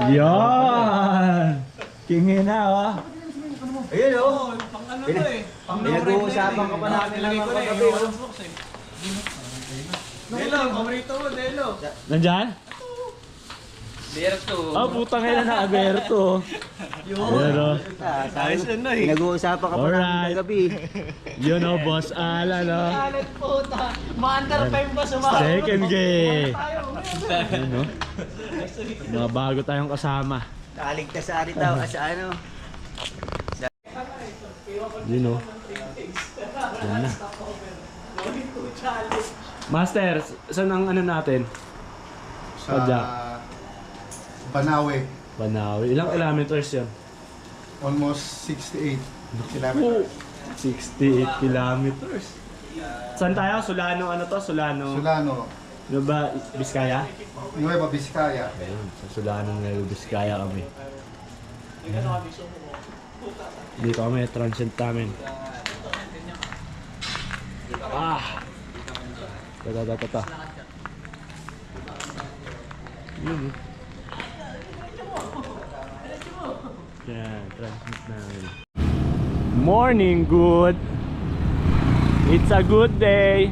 Yan! Kingin na, oh. Ayun, oh. Pang ano to eh. Pinag-uusapan ka pa namin ng mga kagabi, oh. Delo, paborito mo, Delo. Nandyan? Berto. Ah, putang ina na, Alberto. Ayan, oh. Ayos na eh. Pinag-uusapan ka pa namin ng kagabi. Yun, oh, Boss Alan, oh. Alat puta. Maandar pa yung bus umahon. Second game. Ayun, oh. Mga bago tayong kasama. Nakaligtas sa ari daw, sa ano. Yun, oh. Yan na. Master, saan ang ano natin? Sa Padyak. Banawe, Banawi. Ilang kilometers yan? almost 68 Oh, kilometers. 68 kilometers. Saan tayo? Sulano, ano to? Sulano. Solano, Ano ba? Biskaya? Nueva Vizcaya. Ayun, sa Sulano ng Biskaya kami. Dito kami, transient namin. Ah! Tata. Yun. Yan, transient namin. Morning, good! It's a good day!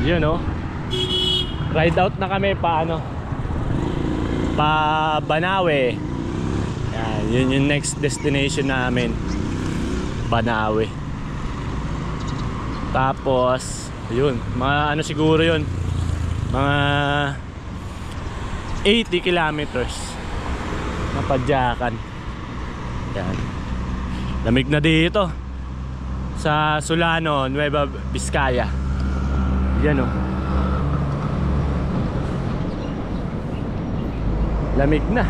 Yun, oh. Ride out na kami pa ano, pa Banawe. Yan, yun yung next destination namin, Banawe. Tapos yun, mga ano siguro yun, mga 80 kilometers na padyakan. Yan, lamig na dito sa Sulano, Nueva Vizcaya. Yan, oh. Lamig na.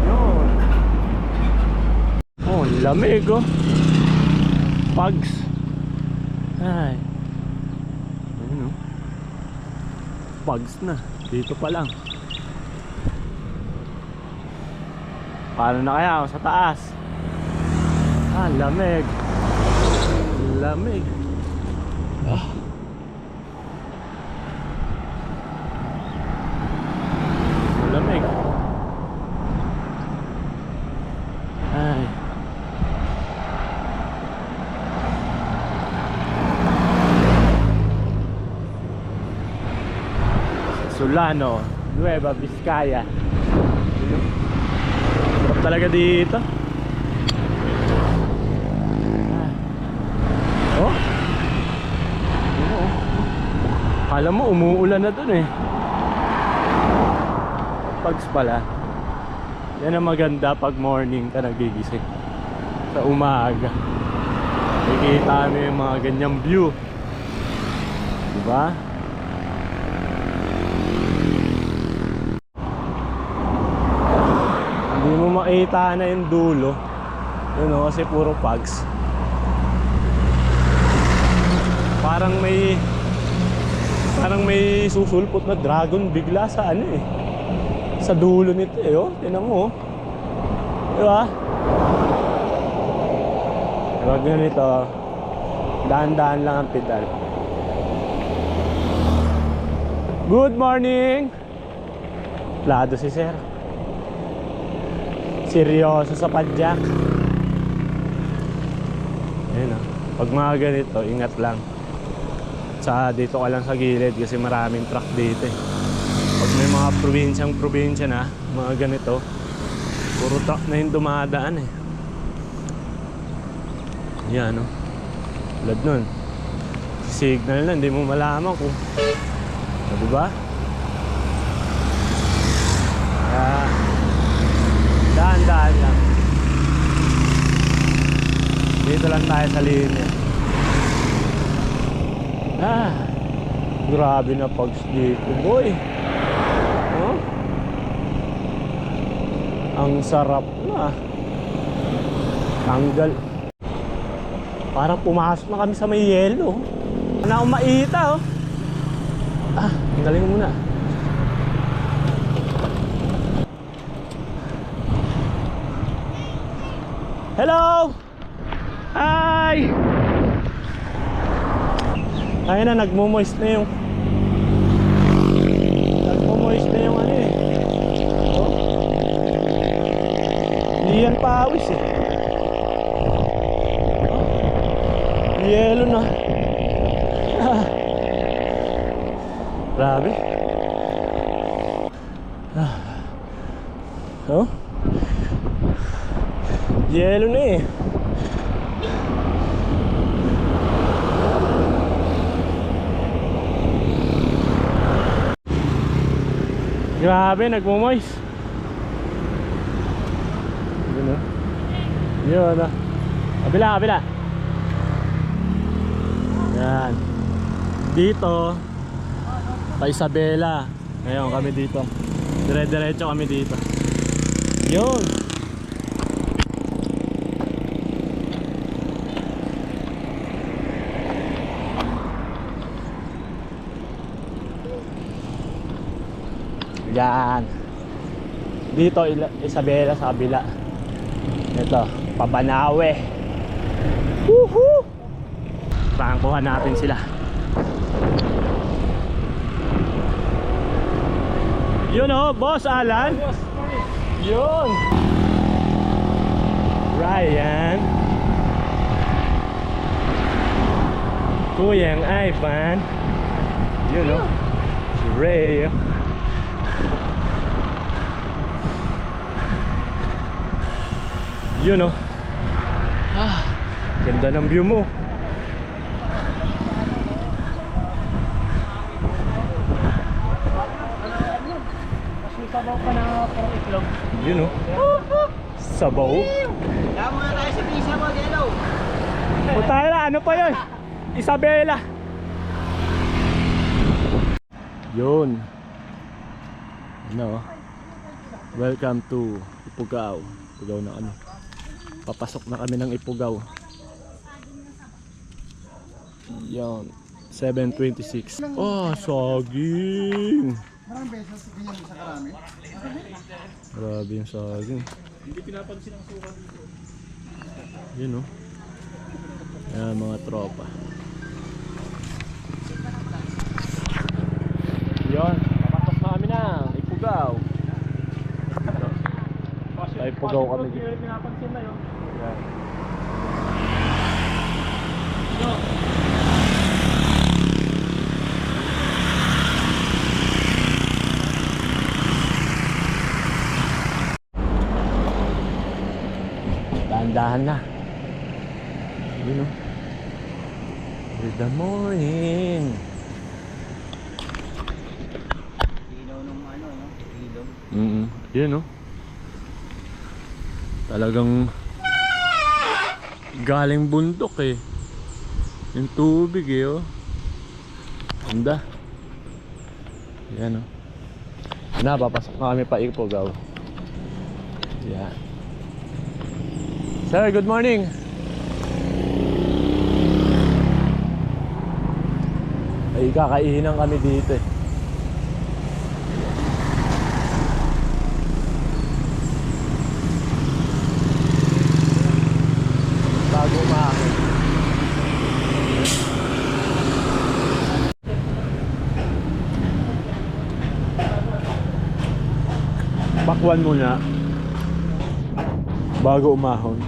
Yun. Oh, lamig, oh. Pugs. Ay. Ayun, oh. Pugs na. Dito pa lang. Paano na kaya ako sa taas? Ah, lamig. Lamig. Ah. Lamig. Ay. Sulano, Nueva Vizcaya. Sarap talaga dito. Oh. Akala mo umuulan na dun eh. Pugs pala. Yan ang maganda pag morning ka nagigising. Sa umaga. Nakikita mo yung mga ganyang view. Diba? Hindi mo makita na yung dulo. Yun o, kasi puro pugs. Parang may susulpot na dragon bigla sa ano eh, sa dulo nito eh, oh. Tingnan mo, oh. Diba? Huwag ganito. Dahan-dahan lang ang pedal. Good morning! Plado si sir. Seryoso sa padyak. Ayun, oh. Pag mga ganito, ingat lang. Dito ka lang sa gilid kasi maraming truck dito eh. Pag may mga probinsya na, mga ganito, puro truck na yung dumadaan eh. Yan, no? Tulad nun, signal na, hindi mo malaman kung diba? Kaya dahan-dahan lang. Dito lang tayo sa linya. Ah, grabe na pugs dito, boy. Huh? Ang sarap na. Tanggal. Parang pumasok na kami sa may yelo. Wala akong maita, oh. Ah, galing mo muna. Hello! Hi! Ayun na, nagmo-moist na yung ano eh. Oh. Hindi yan pawis eh. Oh. Yelo na. Ah. Grabe. Ah. Oh. Yelo na eh. Grabe, nagmo-moist. Yun o. Yun o. Kabila, kabila. Yan. Dito pa Isabela. Ngayon kami dito. Dire-diretso kami dito. Yun. Yan. Dito Isabela sa kabila. Ito, Pabanawe. Woohoo! Pangkuhan natin sila. Yun oh, Boss Alan. Yun. Ryan. Kuyang Ivan. Yun oh. Si Ray. Yun oh. Ah, ganda ng view mo. Sabaw pa na parang itlog. Yun oh. Sabaw. Kaya muna tayo sa pisa mo, Delo. O tayo na, ano pa yun? Isabela. Yun. Ano? Welcome to Ifugao. Ifugao na kami. Papasok na kami ng Ifugao. Yan. 7:26. Oh, saging. Maraming beses ganyan sa karami. Grabe yung saging. Hindi pinapansin ang suka dito. Yun oh. Ayan mga tropa. Yun, papasok na kami ng Ifugao. Sa Ifugao kami dito. Pinapansin na yun. Yan. Dahan-dahan na. Yun o. Good morning. Ilaw nung ano, no? Ilaw. Yun o. Talagang galing bundok eh. Yung tubig eh oh. Ganda. Yan o. Papasok na kami pa Ifugao. Yan. Sir, good morning. Ay, kakainan kami dito eh. Bago umaakit. Pakwan muna bago umahon.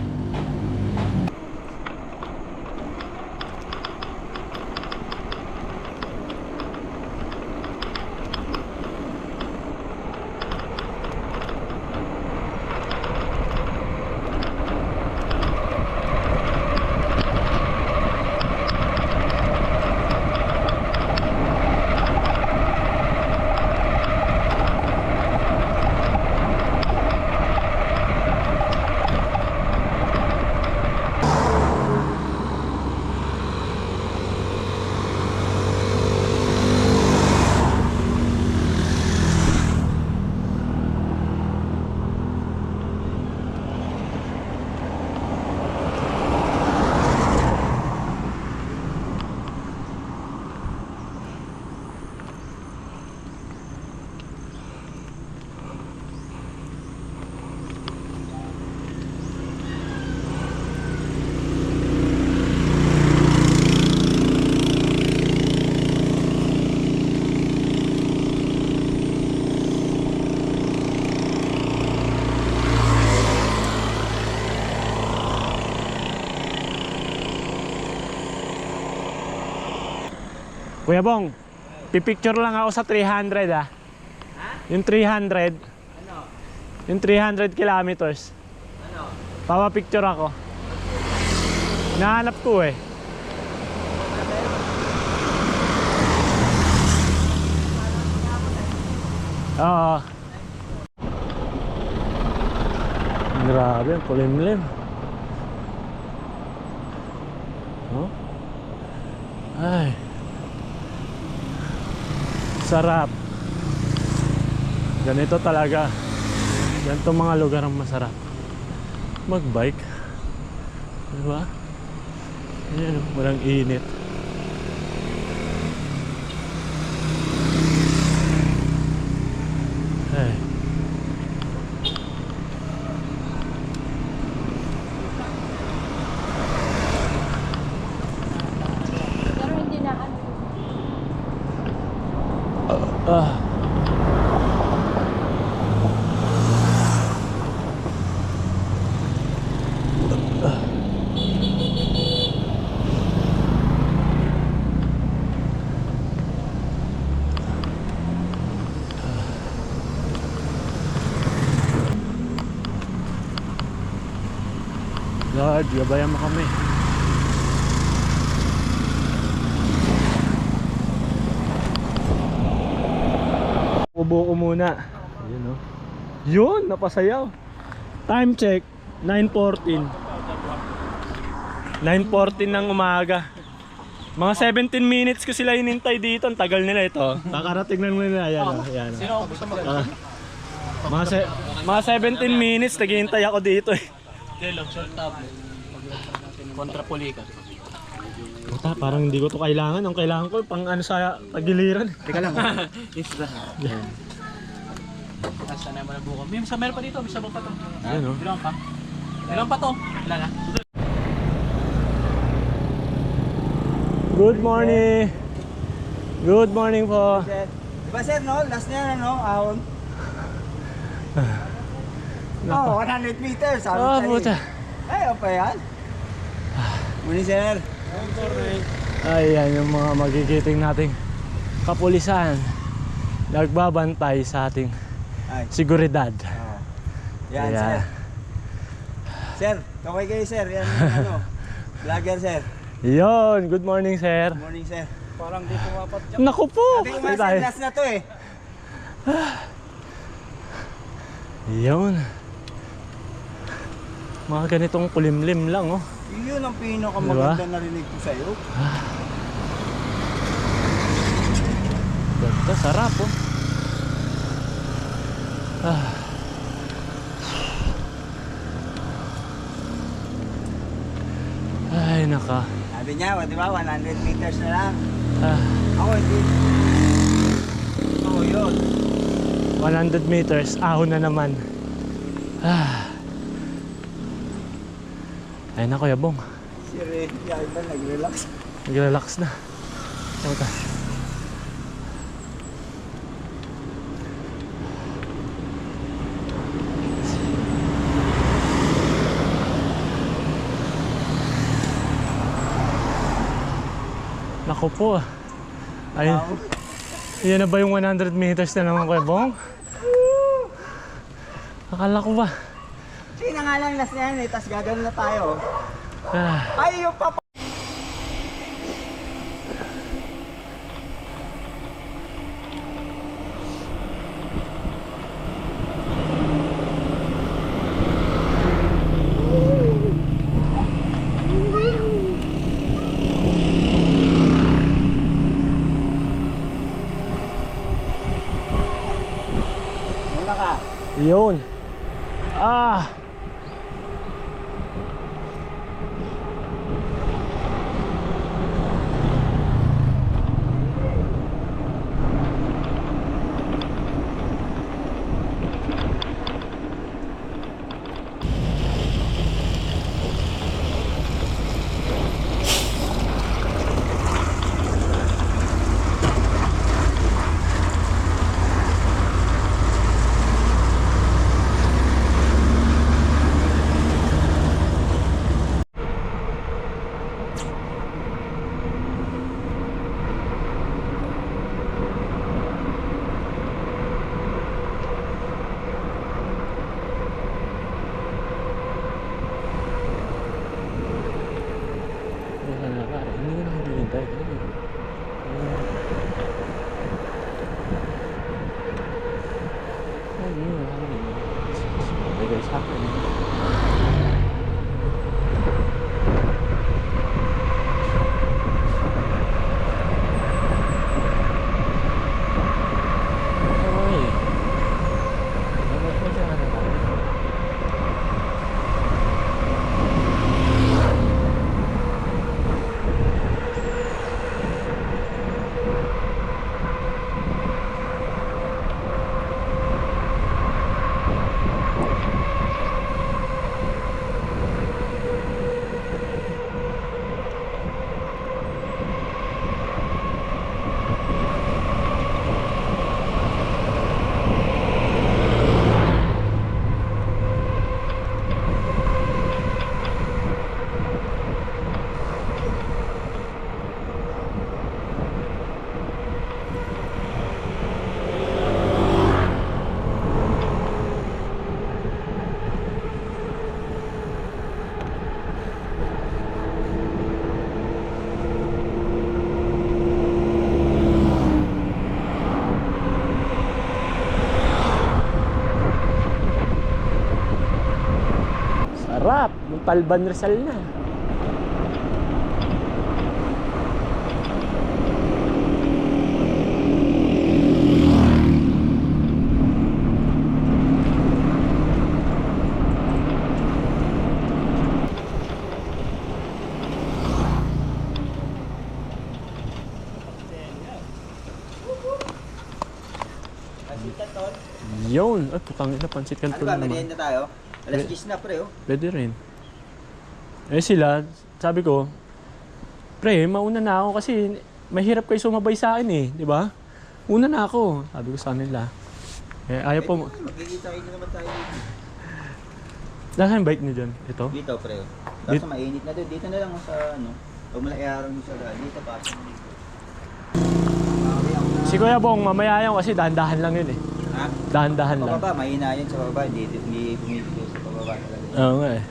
Kuya Bong, pipicture lang ako sa 300 ah. Yung 300. Yung 300 kilometers. Papapicture ako. Nahanap ko eh. Oo. Grabe, ang kulimlim. Oh? Ay. Sarap. Ganito talaga. Ganito mga lugar ang masarap. Magbike. Diba? Ayan, walang init. Ay. Pero hindi na ano. Ah. Lord, gabayan mo kami. Ubo ko muna. Ayun oh. Yun, napasayaw. Time check, 9:14. 9:14 ng umaga. Mga 17 minutes ko sila hinintay dito. Ang tagal nila ito. Kakarating na nila. Ayan oh. Ayan oh. Sino ako gusto mag- Mga 17 minutes naghihintay ako dito eh. Delog, short tablet. Kontra Polica. Puta, parang hindi ko to kailangan. Ang kailangan ko pang ano sa tagiliran. Teka lang. Isra. Nasa naman ang buko. May meron pa dito, may sabang pa to. Ayun, oh. Ilan pa? Ilan pa to? Wala na. Good morning. Good morning po. Diba sir, no? Last na yan, ano? Ahon. Oh, 100 meters. Sabi Ah, sa'yo. puta. Ay, pa yan. Muni sir. Ayan yung mga magigiting nating kapulisan. Nagbabantay sa ating Ay. seguridad. Oh. Yan, Ayan. sir. Sir, kaway kayo, sir. Yan yung ano. Vlogger, sir. Yon, good morning sir. Good morning, sir. Parang di pumapat dyan. Naku po. Sabi ko nga, sir, last na to eh. Yon. Mga ganitong kulimlim lang oh. Yun ang pinakamaganda Diba? narinig ko sa'yo. Ganda, sarap oh. Ah. Ay naka. Sabi niya, di ba, 100 meters na lang. Ah. Ako hindi. Oo, yun. 100 meters, ahon na naman. Ah. Ay na Kuya Bong, Si Ray, ba nag-relax? nag-relax na. Puta. Naku po. Ayun. Yan na ba yung 100 meters na naman Kuya Bong? Akala ko ba? Sige na nga lang, last na yan eh, tas gagano na tayo. Ah. Ay, yung papa... Muna ka. Yun. Ah. Talban Rizal na. Pasitan tol. Yun. Ay, putang ina, pansit Ano canton ba, naman. merienda tayo? Alas 10 na pre oh. Pwede rin. Eh sila, sabi ko, pre, mauna na ako kasi mahirap kayo sumabay sa akin eh, di ba? Una na ako, sabi ko sa kanila. Eh, ayaw po. Magkikita-kita naman tayo dito. Nasaan bike niyo dyan? Ito? Dito pre oh. Tapos mainit na doon. Dito na lang sa ano. Huwag mo lang iharang mo sa daan. Dito pa. Si Kuya Bong, mamaya yan kasi dahan-dahan lang yun eh. Ha? Dahan-dahan lang. Pababa, mahina yun sa baba. Hindi bumibigay sa pababa talaga. Oo nga eh.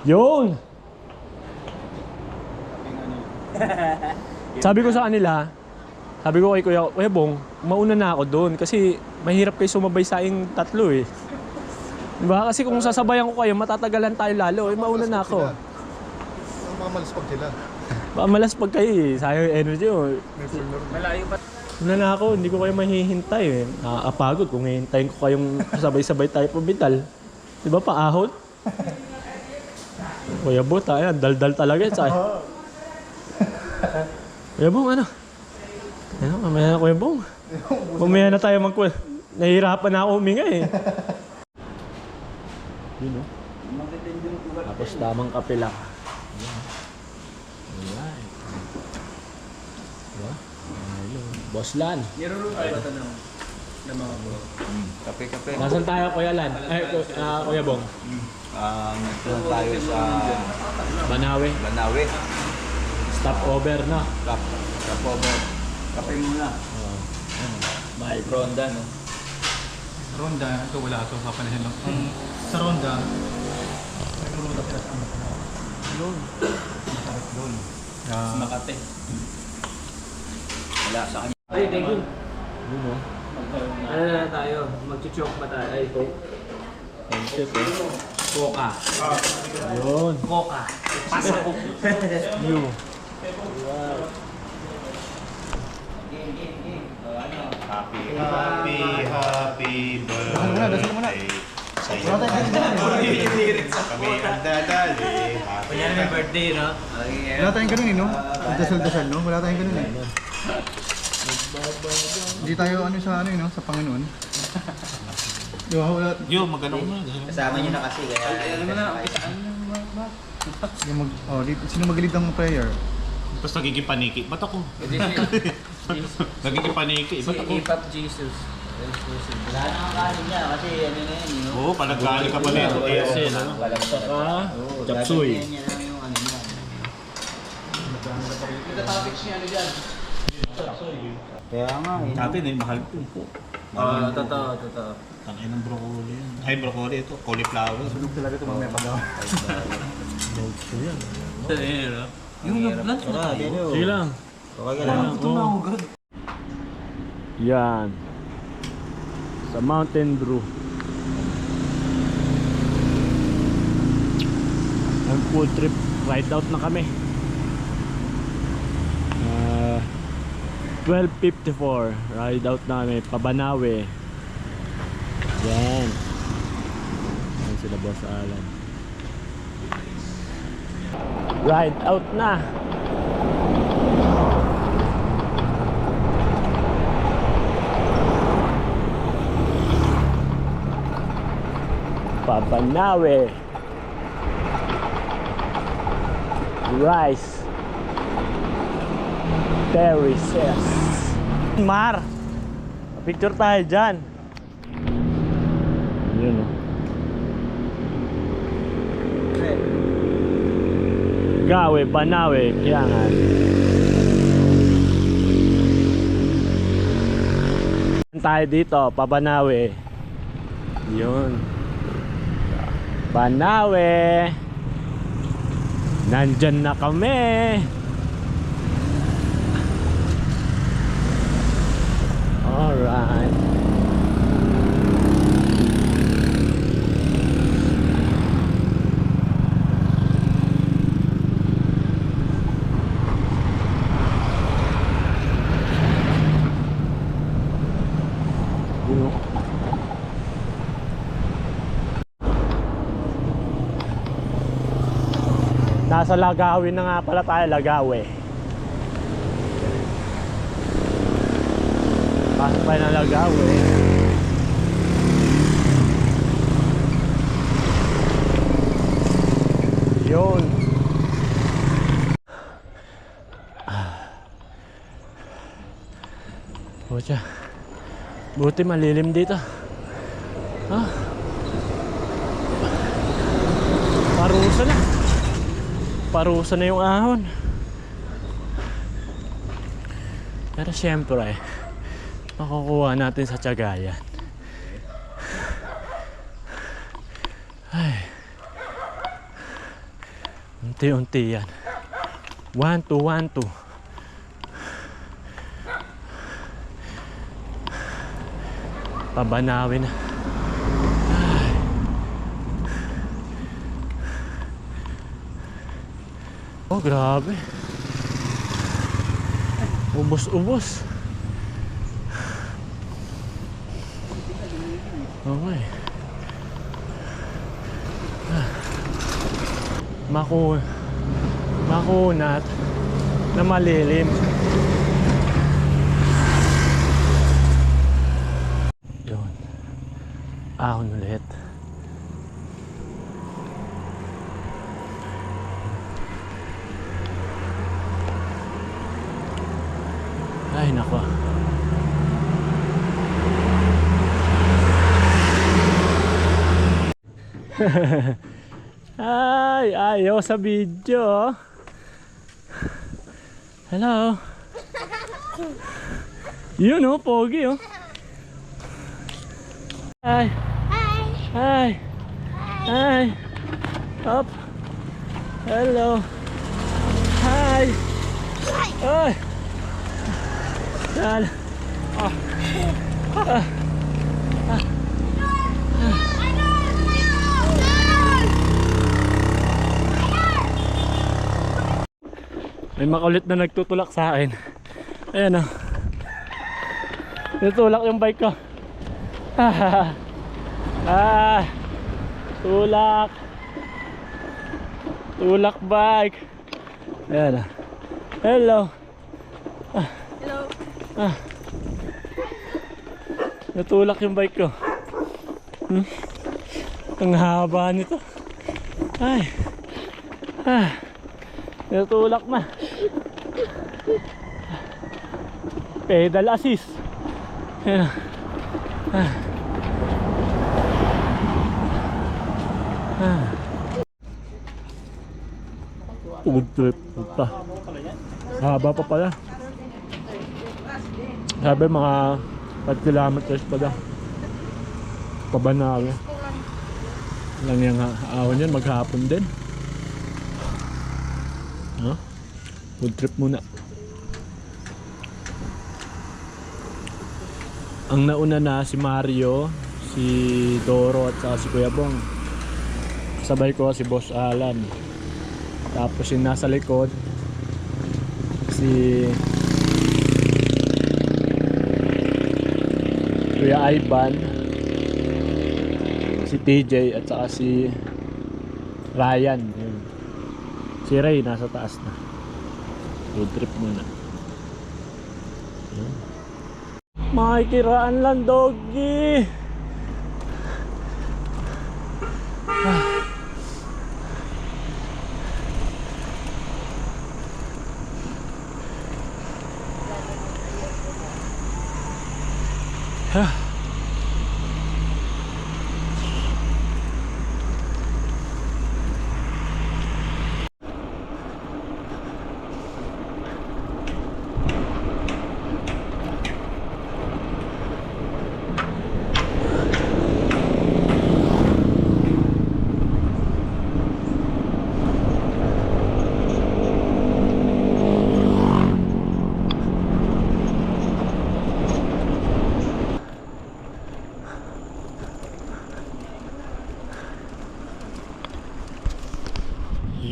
Yun! Sabi ko sa kanila, sabi ko kay Kuya Bong, mauna na ako doon kasi mahirap kayo sumabay sa aking tatlo eh. Diba? Kasi kung sasabayan ko kayo, matatagalan tayo lalo. Eh, mauna na ako. Ang mga malispag sila. Baka malaspag kayo eh. Sayang yung energy oh. May filler. Malayo pa. Una na ako, hindi ko kayo mahihintay eh. Nakakapagod kung hihintayin ko kayong sabay-sabay tayo pumital. Diba paahon? Kuya Bot, ayan, daldal talaga yun sa Kuya Bong, ano? Ano, mamaya na Kuya Bong. Mamaya na tayo nahihirapan na ako huminga eh. Yun oh. Tapos tamang kape lang. Alright. Diba? Ayun. Boss Lan. Niruluto ba ito ng mga bro? Kape-kape. Nasaan tayo Kuya Lan? Kuya Bong. Nagpunta tayo sa Banawe. Banawe. Stopover na. Stop over. Kape muna. May Ronda no? Ronda, ito wala ito. Papanahin lang. Sa Ronda, nagluluto ka sa ano. Yun. Masarap doon. Makate. Wala sa kanya. Ay, thank you. Yun oh. Ano na tayo? Mag-choke ba tayo? Ay, Coke. Concept eh. Coca. Yun. Coca. Pasa ko. Yun. Happy birthday sa'yo. Kami ang dadali. Kanya na may birthday, no? Wala tayong ganun eh, no? Dasal-dasal, no? Wala tayong ganun eh. Hindi tayo ano sa ano eh, no? Sa Panginoon. Di ba? Wala. Yo, magano na. Kasama niyo na kasi. Kaya Yung sino mag-lead ng prayer? Tapos nagiging paniki. Ba't ako? Nagiging paniki. Ba't ako? Hip-hop Jesus. wala na ang kanin niya kasi ano na yan. Yung Oo, palagkali ka pa nito. Kasi ano? Saka chapsuy. Yan yung ano niya. Kaya nga eh. Natin eh, mahal po. Totoo. Tangin ng broccoli yan. Ay, broccoli ito. Cauliflower. Sunog talaga ito mamaya pag Yung lunch mo tayo. Sige lang. Okay lang. Yan. Sa Mountain Brew. Ang full trip ride out na kami. 12:54 ride out na kami pa Banawe. Yan. Yan sila Boss Alan. Ride out na. Banawe rice terraces. Mar, picture tayo dyan. Yun o. Gawe, Banawe, Kiangan. Tayo dito, Pabanawe. Yun. Banawe. Nandyan na kami. Alright. Nasa Lagawin na nga pala tayo, Lagawe. Pasok tayo ng Lagawe. Yun. Pucha. Buti malilim dito. Ah. Parusa na. Parusa na yung ahon. Pero syempre, makukuha natin sa tiyaga yan. Ay. Unti-unti yan. 1, 2, 1, 2. Pabanawin na. Ay. Oh, grabe. Ubos-ubos. Okay. Makunat na malilim. Yun. Ahon ulit. Ay, nako. Ay, ayaw sa video. Hello. Yun oh, pogi oh. Hi. Hi. Hi. Up. Hello. Hi. Ay. Yan. May makulit na nagtutulak sa akin. Ayan o. Tutulak yung bike ko. Tulak. Tulak bike. Ayan o. Hello. Hello. Natulak yung bike ko. Ang haba nito. Ay. Natulak na. Pedal assist. Ayan. Food trip. Puta. Haba pa pala. Sabi mga 5 kilometers pala. Pabanawi. Lang yung ahon yan. Maghapon din. Huh? Food trip muna. Ang nauna na si Mario, si Doro at saka si Kuya Bong. Sabay ko si Boss Alan. Tapos yung nasa likod si Kuya Ivan, si TJ at saka si Ryan. Yun. Si Ray nasa taas na. Road trip muna. Yun. Makikiraan lang, doggy.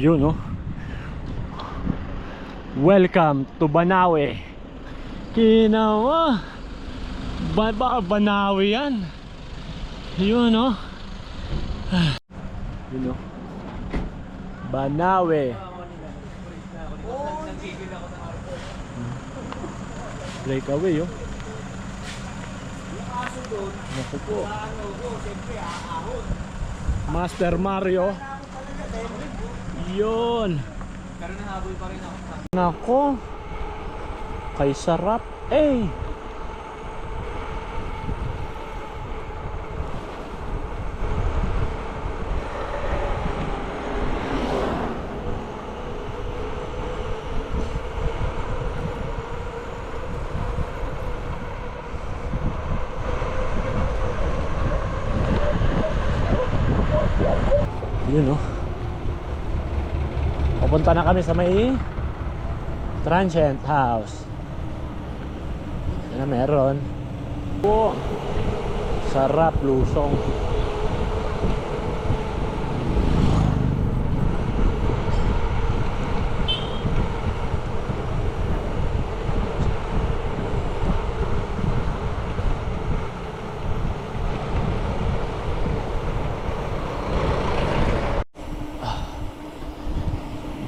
Yun, no? Welcome to Banawe. Kinawa. Baka Banawe yan. Yun, no? Yun, no? Banawe. Breakaway, oh. Naku po. Master Mario. Yun. Pero nahabol pa rin ako. Nako. Kay sarap. Eh. Yun, no? Papunta na kami sa may transient house. Yan na meron. Oh, sarap lusong.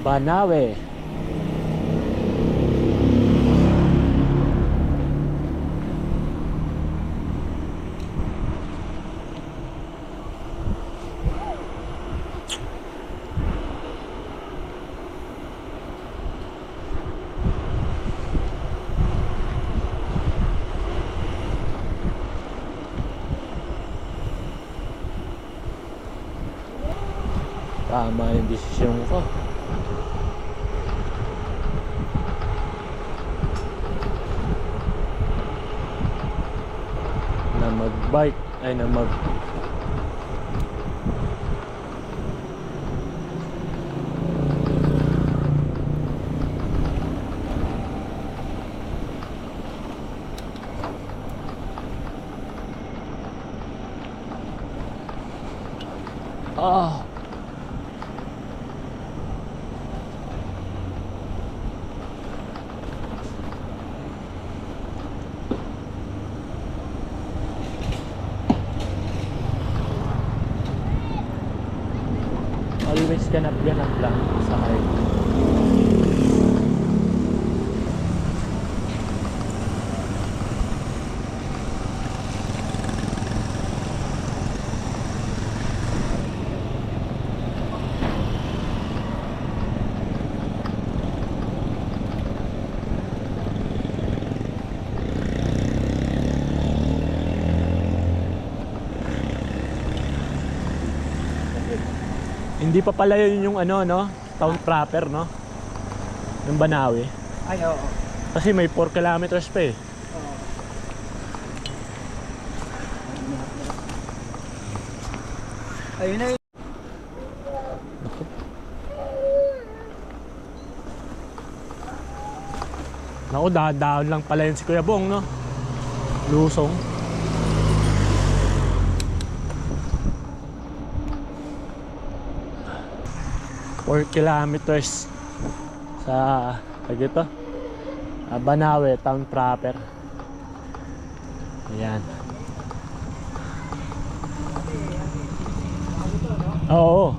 Banawe. Tama yung desisyon ko. Na mag-bike ay na mag always ganap-ganap lang sa highway. Hindi pa pala yun yung ano, no? Town proper, no? Ng Banawe. Ay, oo. Kasi may 4 kilometers pa eh. Ayun na yun. Naku, dahan lang pala yun si Kuya Bong, no? Lusong. Four kilometers sa ito, Banawe town proper. Ayan. Oo.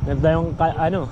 Ganda yung ano.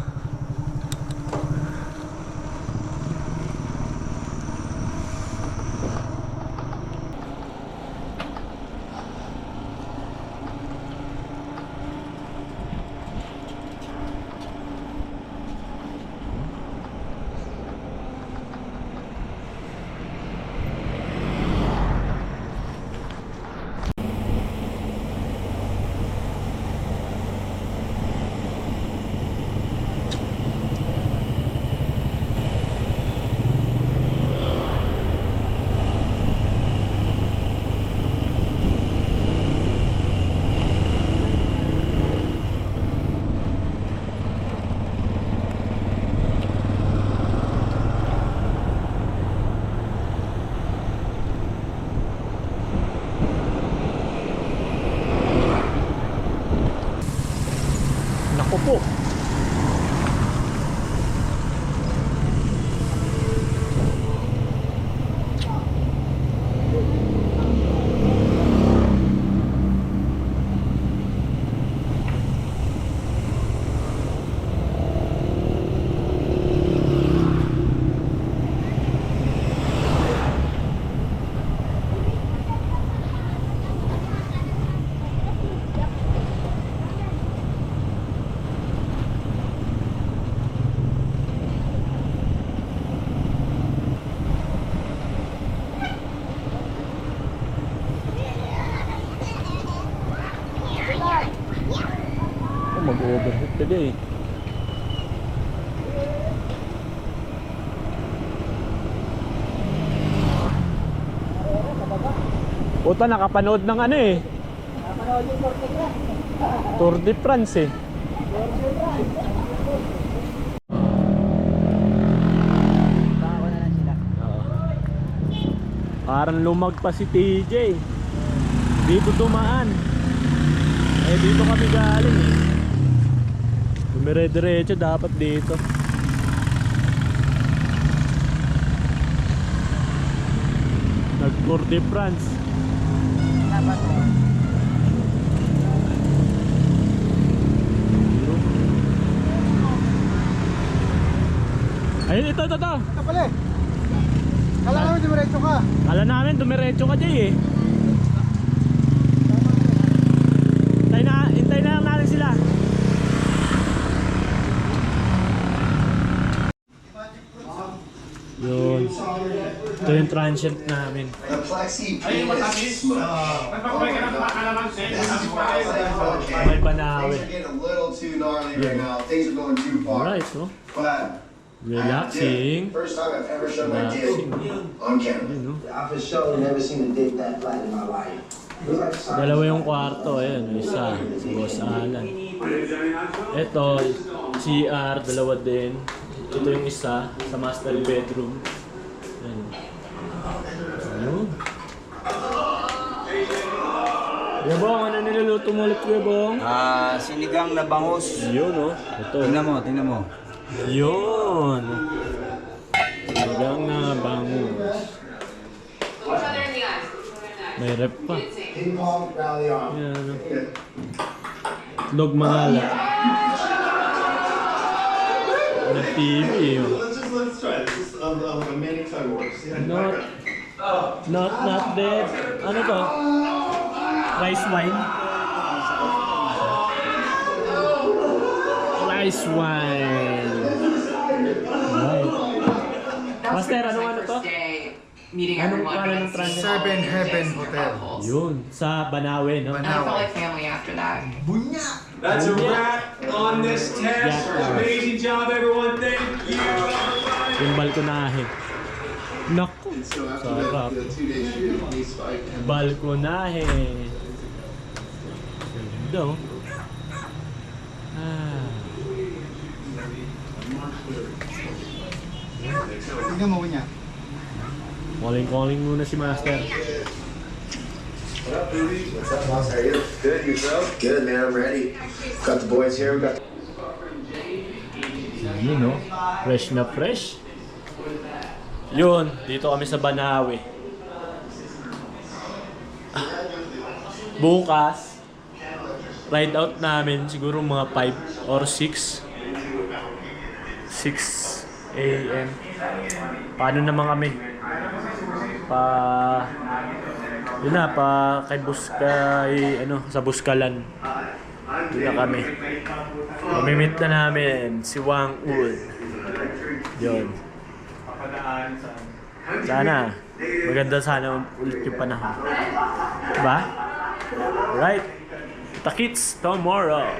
Naku po. today. Puta, nakapanood ng ano eh. Tour de France eh. Baka na lang sila. Parang lumagpas si TJ. Dito dumaan. Eh dito kami galing eh. Dumire-diretso dapat dito. Nag-Tour de France. Dapat mo. Ayun, ito. Ito pala eh. Kala namin dumiretso ka. Kala namin dumiretso ka Jay eh. Hintay na lang natin sila. Yun. Ito yung transient namin. May Banawe. Alright, so. Relaxing. First time I've ever shown my kid on camera. Yun, no? I've for sure never seen a dick that flat in my life. Dalawa yung kwarto, ayun, isa, si Boss Alan. Ito, CR, dalawa din. Ito yung isa, sa master bedroom. Ayun. Ayun. Kuya Bong, ano niluluto mo ulit, Kuya Bong? Sinigang na bangus. Yun, oh. Ito. Tingnan mo. Yun. Sinigang na bangus. May rep pa. Ping pong rally on. Yan, oh. Itlog mangala. TV yun. Let's try this. This is a mini tug war. Not dead. Ano to? Rice wine? Rice wine. Right. Master, ano to? Meeting Anong everyone. pangalan ng transient? Seven Heaven Hotel. Yun, sa Banawe, no? And I felt like family after that. That's a wrap on this test. Amazing job, everyone. Thank you. Yung balkonahe. Naku, sarap. Balkonahe. Ganda, oh. Tingnan mo niya. Calling muna si Master. What up, dude? What's up, boss? How are you? Good, yourself? Good, man. I'm ready. Got the boys here. We got. Yun, no? Fresh na fresh. Yun, dito kami sa Banawe. Bukas, ride out namin siguro mga 5 or 6 a.m. Paano naman kami? Yun na, sa Buskalan. Doon na kami. Mamimit na namin si Wang Ul. Yun. Sana, maganda sana ulit yung panahon. Diba? Right. Kita-kits tomorrow.